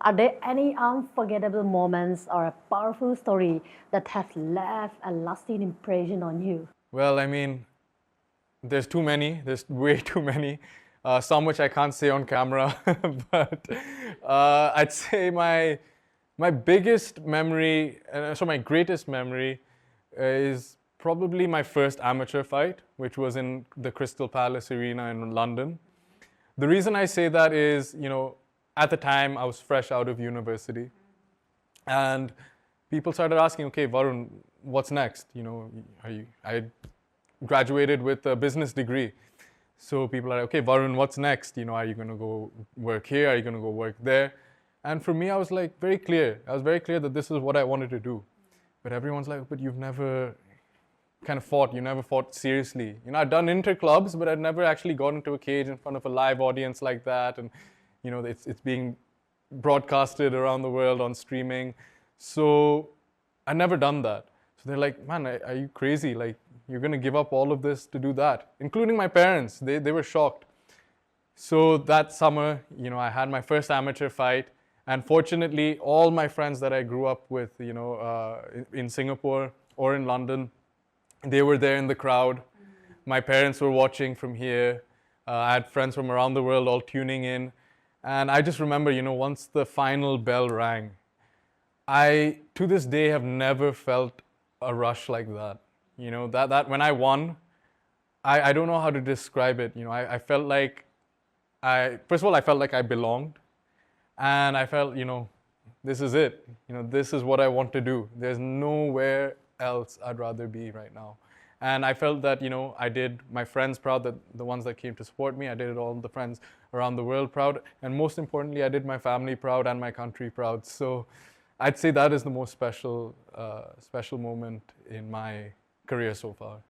Are there any unforgettable moments or a powerful story that has left a lasting impression on you? Well, I mean, there's too many. There's way too many. Some which I can't say on camera, but I'd say my biggest memory, so my greatest memory, is probably my first amateur fight, which was in the Crystal Palace Arena in London. The reason I say that is, at the time I was fresh out of university, and people started asking, okay, Varun, what's next? I graduated with a business degree. So people are like, okay, Varun, what's next? Are you going to go work here? Are you going to go work there? And for me, I was like very clear. I was very clear that this is what I wanted to do. But everyone's like, but you've never kind of fought. You never fought seriously. I'd done inter clubs, but I'd never actually got into a cage in front of a live audience like that. And, it's being broadcasted around the world on streaming. So I'd never done that. So they're like, man, are you crazy? Like, you're going to give up all of this to do that? Including my parents. They were shocked. So that summer, I had my first amateur fight. And fortunately, all my friends that I grew up with, in Singapore or in London, they were there in the crowd. My parents were watching from here. I had friends from around the world all tuning in. And I just remember, once the final bell rang, I, to this day, have never felt a rush like that. That when I won, I don't know how to describe it. I felt like first of all, I felt like I belonged. And I felt, this is it. This is what I want to do. There's nowhere else I'd rather be right now. And I felt that, I did my friends proud, that the ones that came to support me. I did all the friends around the world proud. And most importantly, I did my family proud and my country proud. So I'd say that is the most special moment in my career so far.